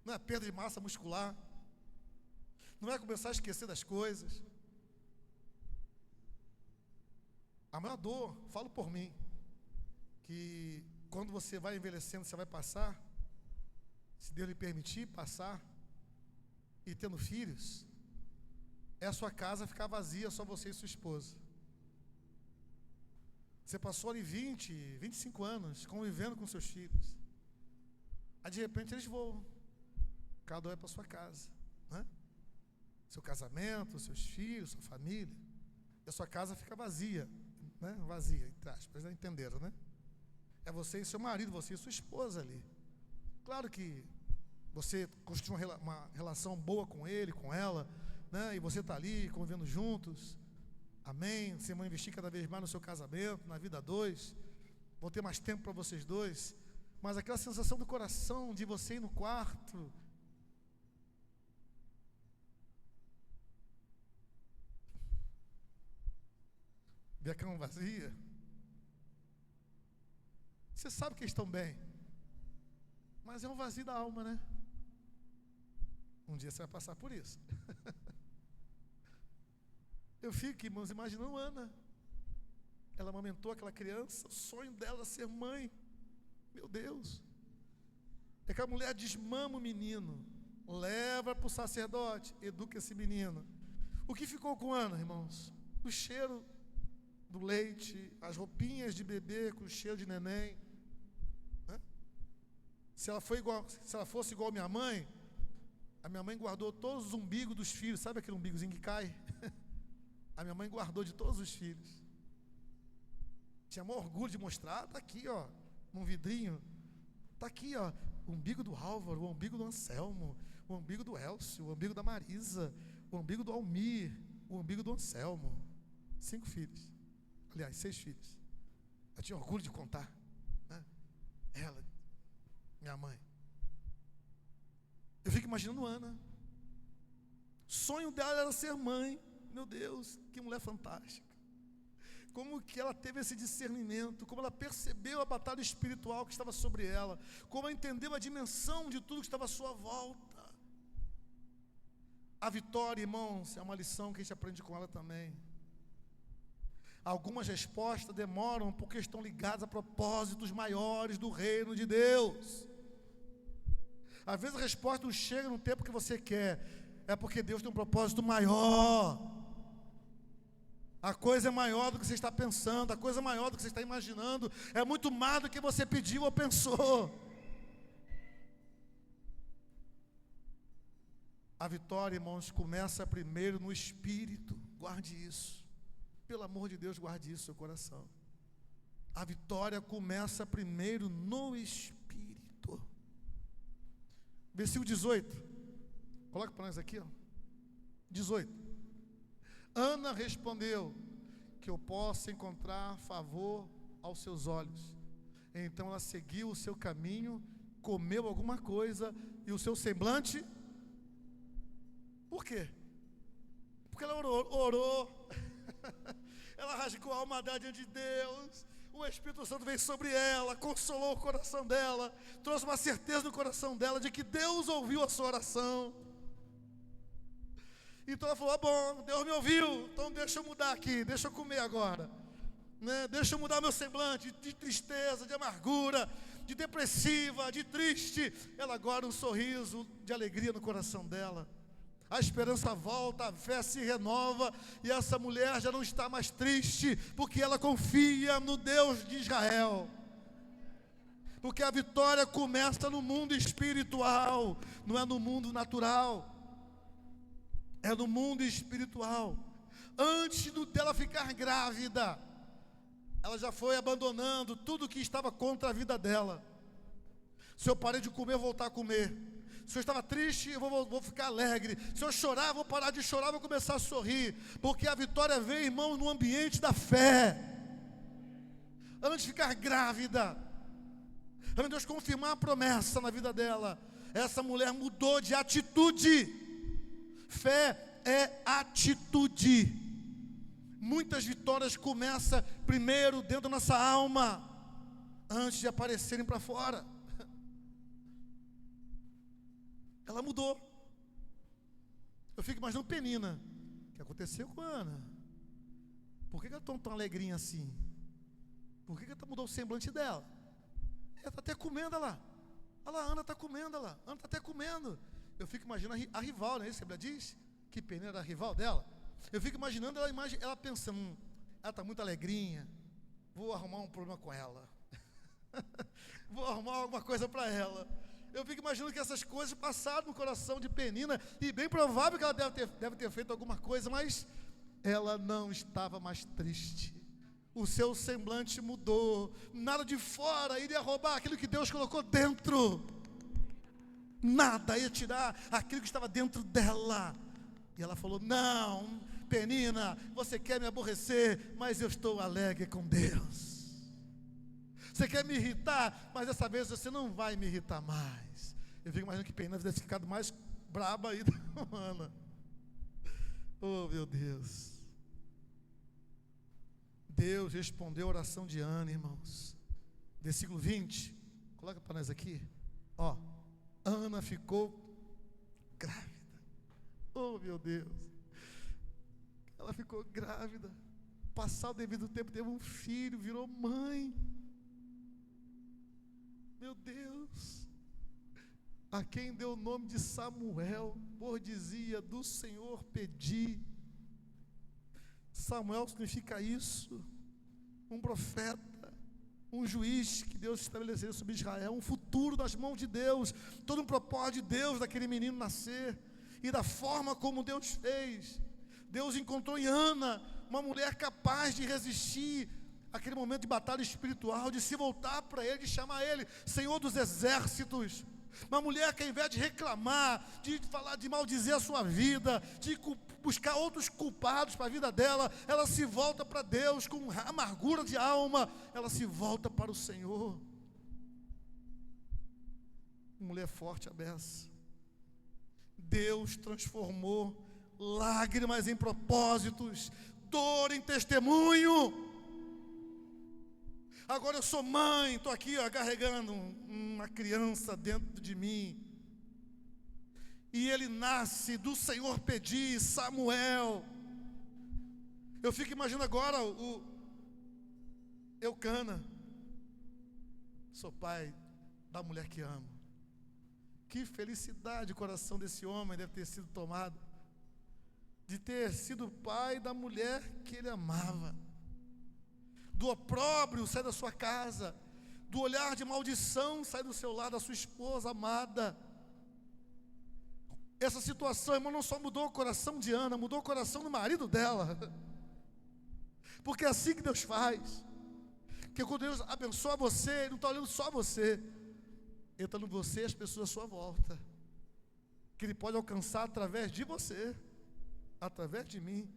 não é a perda de massa muscular, não é começar a esquecer das coisas. A maior dor, falo por mim, que quando você vai envelhecendo, você vai passar, se Deus lhe permitir passar, e tendo filhos, é a sua casa ficar vazia, só você e sua esposa. Você passou ali 20, 25 anos convivendo com seus filhos. Aí de repente eles voam, cada um é para sua casa, né? Seu casamento, seus filhos, sua família, e a sua casa fica vazia, né? Vazia, entre aspas, né? Entenderam, né? É você e seu marido, você e sua esposa ali. Claro que você construiu uma relação boa com ele, com ela, né? E você está ali convivendo juntos. Amém? Vocês vão investir cada vez mais no seu casamento, na vida a dois. Vão ter mais tempo para vocês dois. Mas aquela sensação do coração de você ir no quarto, ver a cama vazia. Você sabe que eles estão bem, mas é um vazio da alma, né? Um dia você vai passar por isso. Eu fico, irmãos, imaginando Ana. Ela amamentou aquela criança, o sonho dela ser mãe. Meu Deus. E aquela mulher desmama o menino, leva para o sacerdote, educa esse menino. O que ficou com Ana, irmãos? O cheiro do leite, as roupinhas de bebê com cheiro de neném. Né? Se ela fosse igual a minha mãe guardou todos os umbigos dos filhos. Sabe aquele umbigozinho que cai? A minha mãe guardou de todos os filhos. Tinha maior orgulho de mostrar. Está aqui, ó, num vidrinho. Está aqui, ó, o umbigo do Álvaro, o umbigo do Anselmo, o umbigo do Elcio, o umbigo da Marisa, o umbigo do Almir, o umbigo do Anselmo. 5 filhos. Aliás, 6 filhos. Eu tinha orgulho de contar, né? Ela, minha mãe. Eu fico imaginando Ana. O sonho dela era ser mãe. Meu Deus, que mulher fantástica. Como que ela teve esse discernimento, como ela percebeu a batalha espiritual que estava sobre ela, como ela entendeu a dimensão de tudo que estava à sua volta. A vitória, irmãos, é uma lição que a gente aprende com ela também. Algumas respostas demoram porque estão ligadas a propósitos maiores do reino de Deus. Às vezes a resposta não chega no tempo que você quer, é porque Deus tem um propósito maior. A coisa é maior do que você está pensando, a coisa é maior do que você está imaginando, é muito mais do que você pediu ou pensou. A vitória, irmãos, começa primeiro no espírito. Guarde isso. Pelo amor de Deus, guarde isso no seu coração. A vitória começa primeiro no espírito. Versículo 18. Coloca para nós aqui, ó. 18. Ana respondeu: que eu possa encontrar favor aos seus olhos. Então ela seguiu o seu caminho, comeu alguma coisa, e o seu semblante... Por quê? Porque ela orou. Ela rasgou a alma dela diante de Deus. O Espírito Santo veio sobre ela, consolou o coração dela, trouxe uma certeza no coração dela de que Deus ouviu a sua oração. Então ela falou: bom, Deus me ouviu, então deixa eu mudar aqui, deixa eu comer agora, né? Deixa eu mudar meu semblante de tristeza, de amargura, de depressiva, de triste. Ela agora um sorriso de alegria no coração dela. A esperança volta, a fé se renova, e essa mulher já não está mais triste, porque ela confia no Deus de Israel. Porque a vitória começa no mundo espiritual, não é no mundo natural. É no mundo espiritual. Antes dela ficar grávida, ela já foi abandonando tudo que estava contra a vida dela. Se eu parei de comer, eu vou voltar a comer. Se eu estava triste, eu vou ficar alegre. Se eu chorar, eu vou parar de chorar, vou começar a sorrir. Porque a vitória vem, irmão, no ambiente da fé. Antes de ficar grávida, antes de Deus confirmar a promessa na vida dela, essa mulher mudou de atitude. Fé é atitude. Muitas vitórias começam primeiro dentro da nossa alma, antes de aparecerem para fora. Ela mudou. Eu fico imaginando Penina. O que aconteceu com a Ana? Por que ela está tão alegrinha assim? Por que ela mudou o semblante dela? Ela está até comendo, olha lá. Olha lá, a Ana está comendo, olha lá. A Ana está até comendo. Eu fico imaginando a rival, não é isso que a Bíblia diz? Que Penina era a rival dela. Eu fico imaginando ela pensando, ela está muito alegrinha. Vou arrumar um problema com ela. Vou arrumar alguma coisa para ela. Eu fico imaginando que essas coisas passaram no coração de Penina, e bem provável que ela deve ter feito alguma coisa, mas ela não estava mais triste. O seu semblante mudou. Nada de fora iria roubar aquilo que Deus colocou dentro. Nada ia tirar aquilo que estava dentro dela. E ela falou: não, Penina, você quer me aborrecer, mas eu estou alegre com Deus. Você quer me irritar, mas dessa vez você não vai me irritar mais. Eu fico imaginando que Penina deve ter ficado mais braba aí da Ana. Oh, meu Deus. Deus respondeu a oração de Ana, irmãos. Versículo 20. Coloca para nós aqui. Ó, Ana ficou grávida. Oh, meu Deus. Ela ficou grávida. Passado o devido tempo, teve um filho, virou mãe. Meu Deus, a quem deu o nome de Samuel, por dizia, do Senhor pedi. Samuel significa isso, um profeta, um juiz que Deus estabeleceu sobre Israel, um futuro nas mãos de Deus, todo um propósito de Deus daquele menino nascer, e da forma como Deus fez. Deus encontrou em Ana uma mulher capaz de resistir aquele momento de batalha espiritual, de se voltar para Ele, de chamar Ele Senhor dos exércitos. Uma mulher que, ao invés de reclamar, de falar, de maldizer a sua vida, de buscar outros culpados para a vida dela, ela se volta para Deus com amargura de alma, ela se volta para o Senhor. Mulher forte a beça. Deus transformou lágrimas em propósitos, dor em testemunho. Agora eu sou mãe, estou aqui carregando uma criança dentro de mim. E ele nasce, do Senhor pedi, Samuel. Eu fico imaginando agora o Eucana. Sou pai da mulher que amo. Que felicidade o coração desse homem deve ter sido tomado, de ter sido pai da mulher que ele amava. Do opróbrio sai da sua casa, do olhar de maldição sai do seu lado, da sua esposa amada. Essa situação, irmão, não só mudou o coração de Ana, mudou o coração do marido dela. Porque é assim que Deus faz. Porque quando Deus abençoa você, Ele não está olhando só você, Ele está olhando você e as pessoas à sua volta, que Ele pode alcançar através de você, através de mim.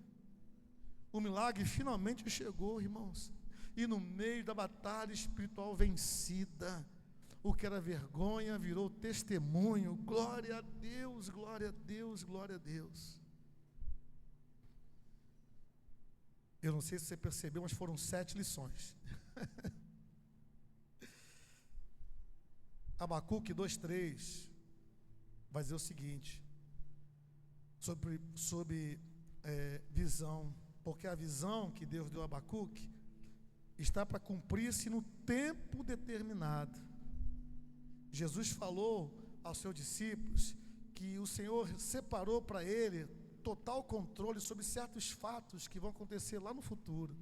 O milagre finalmente chegou, irmãos. E no meio da batalha espiritual vencida, o que era vergonha virou testemunho. Glória a Deus, glória a Deus, glória a Deus. Eu não sei se você percebeu, mas foram 7 lições. Abacuque 2:3 vai dizer o seguinte, sobre visão, porque a visão que Deus deu a Abacuque está para cumprir-se no tempo determinado. Jesus falou aos seus discípulos que o Senhor separou para ele total controle sobre certos fatos que vão acontecer lá no futuro.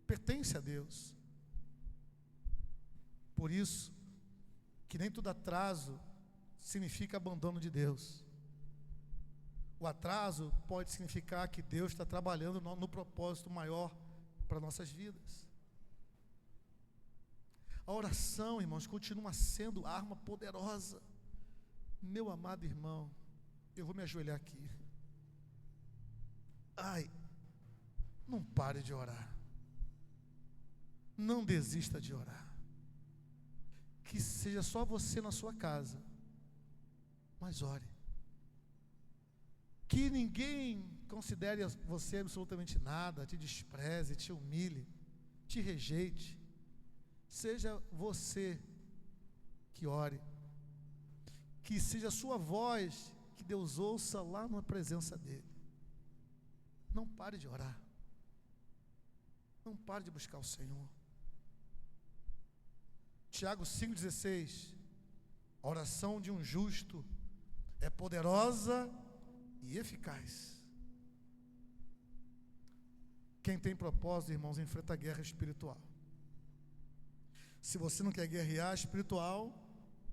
Pertence a Deus. Por isso que nem todo atraso significa abandono de Deus. O atraso pode significar que Deus está trabalhando no propósito maior para nossas vidas. A oração, irmãos, continua sendo arma poderosa. Meu amado irmão, eu vou me ajoelhar aqui. Ai, não pare de orar. Não desista de orar. Que seja só você na sua casa, mas ore. Que ninguém considere você absolutamente nada, te despreze, te humilhe, te rejeite. Seja você que ore. Que seja a sua voz que Deus ouça lá na presença dEle. Não pare de orar. Não pare de buscar o Senhor. Tiago 5,16. A oração de um justo é poderosa e eficaz. Quem tem propósito, irmãos, enfrenta a guerra espiritual. Se você não quer guerrear espiritual,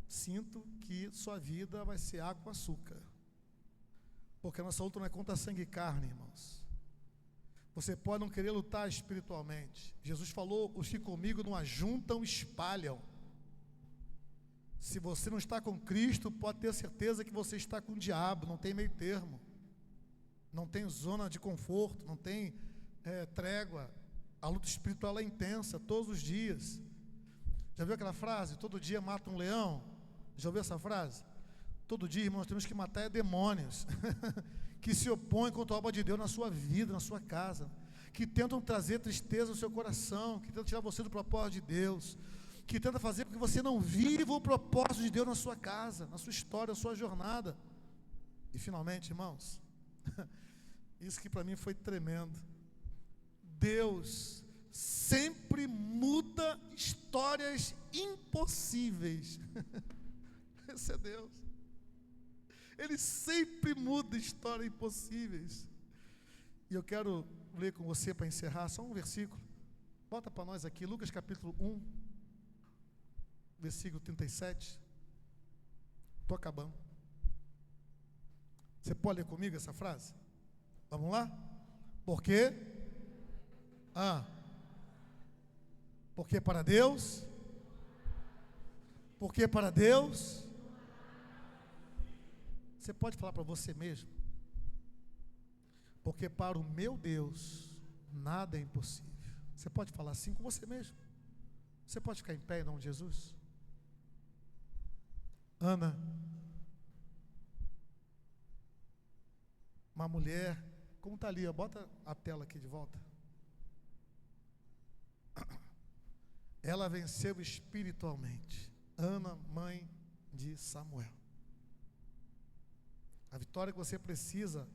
sinto que sua vida vai ser água com açúcar. Porque a nossa luta não é contra sangue e carne, irmãos. Você pode não querer lutar espiritualmente. Jesus falou, os que comigo não ajuntam, espalham. Se você não está com Cristo, pode ter certeza que você está com o diabo. Não tem meio termo. Não tem zona de conforto, não tem trégua. A luta espiritual é intensa, todos os dias. Já viu aquela frase? Todo dia mata um leão. Já ouviu essa frase? Todo dia, irmãos, temos que matar demônios que se opõem contra a obra de Deus na sua vida, na sua casa, que tentam trazer tristeza ao seu coração, que tentam tirar você do propósito de Deus, que tentam fazer com que você não viva o propósito de Deus na sua casa, na sua história, na sua jornada. E finalmente, irmãos, isso que para mim foi tremendo. Deus sempre muda histórias impossíveis. Esse é Deus. Ele sempre muda histórias impossíveis. E eu quero ler com você para encerrar só um versículo. Bota para nós aqui, Lucas capítulo 1, versículo 37. Estou acabando. Você pode ler comigo essa frase? Vamos lá? Porque para Deus, porque para Deus, você pode falar para você mesmo, porque para o meu Deus nada é impossível. Você pode falar assim com você mesmo. Você pode ficar em pé em nome de Jesus? Ana, uma mulher, como está ali, bota a tela aqui de volta. Ela venceu espiritualmente. Ana, mãe de Samuel. A vitória que você precisa,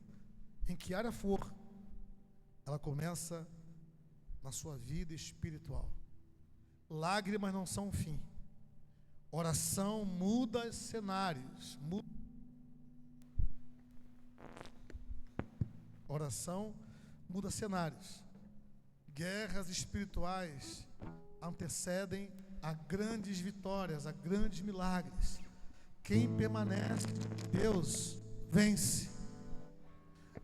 em que área for, ela começa na sua vida espiritual. Lágrimas não são o fim. Oração muda cenários. Oração muda cenários. Guerras espirituais antecedem a grandes vitórias, a grandes milagres. Quem permanece de Deus vence.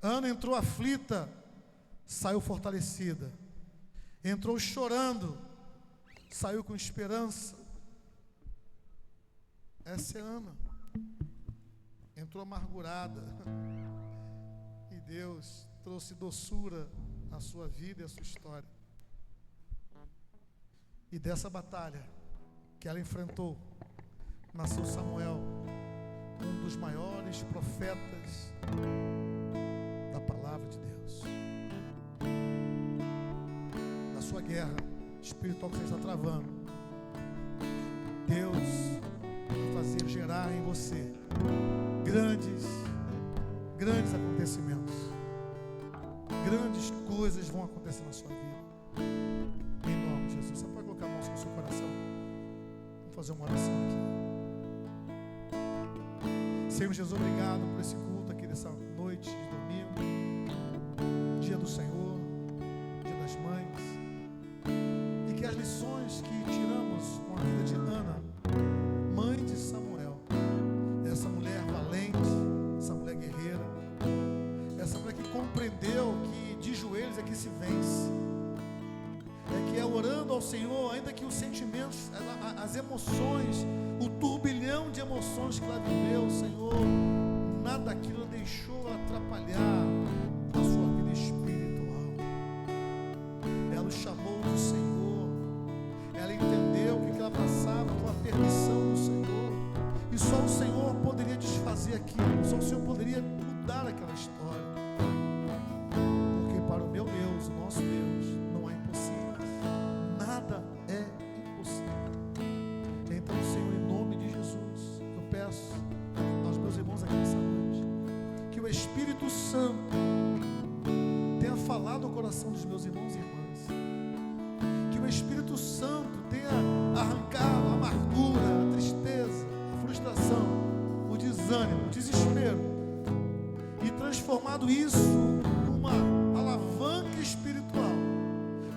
Ana entrou aflita, saiu fortalecida. Entrou chorando, saiu com esperança. Essa é Ana. Entrou amargurada e Deus trouxe doçura à sua vida e à sua história. E dessa batalha que ela enfrentou, nasceu Samuel, um dos maiores profetas da palavra de Deus. Na sua guerra espiritual que você está travando, Deus vai fazer gerar em você grandes acontecimentos. Grandes coisas vão acontecer na sua vida. Em nome de Jesus. Você pode colocar a mão no seu coração? Vamos fazer uma oração aqui. Senhor Jesus, obrigado por esse culto aqui dessa noite de domingo, dia do Senhor, dia das mães, e que as lições que tiramos com a vida de Ana, mãe de Samuel, essa mulher valente, essa mulher guerreira, essa mulher que compreendeu que de joelhos é que se vence, é que é orando ao Senhor, ainda que os sentimentos, as emoções, o turbilhão de emoções que ela viveu, Senhor, nada daquilo deixou atrapalhar a sua vida espiritual. Ela o chamou do Senhor, ela entendeu que ela passava com a permissão do Senhor, e só o Senhor poderia desfazer aquilo, só o Senhor poderia mudar aquela história, porque para o meu Deus, o nosso Deus, não há impossível, nada é impossível. Então, Senhor, em nome de Jesus, eu peço aos meus irmãos aqui nessa noite, que o Espírito Santo tenha falado ao coração dos meus irmãos e irmãs, que o Espírito Santo tenha arrancado a amargura, a tristeza, a frustração, o desânimo, o desespero, e transformado isso numa alavanca espiritual,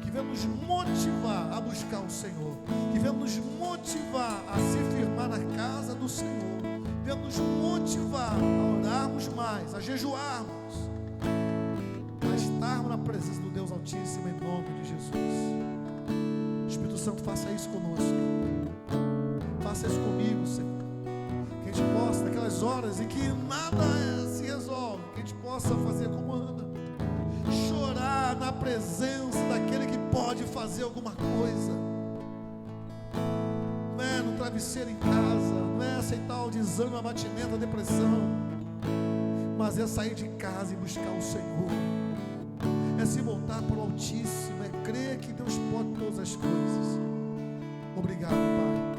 que venha nos motivar a buscar o Senhor, que venha nos motivar a se firmar na casa do Senhor, venha nos motivar a orarmos mais, a jejuarmos, a estarmos na presença do Deus Altíssimo, em nome de Jesus. Espírito Santo, faça isso conosco, faça isso comigo, Senhor, que a gente possa, naquelas horas em que nada se resolve, que a gente possa fazer como Ana, chorar na presença daquele que pode fazer alguma coisa. Não é no travesseiro em casa, não é aceitar o desânimo, o abatimento, a depressão, mas é sair de casa e buscar o Senhor, é se voltar para o Altíssimo, é crer que Deus pode todas as coisas. Obrigado, Pai.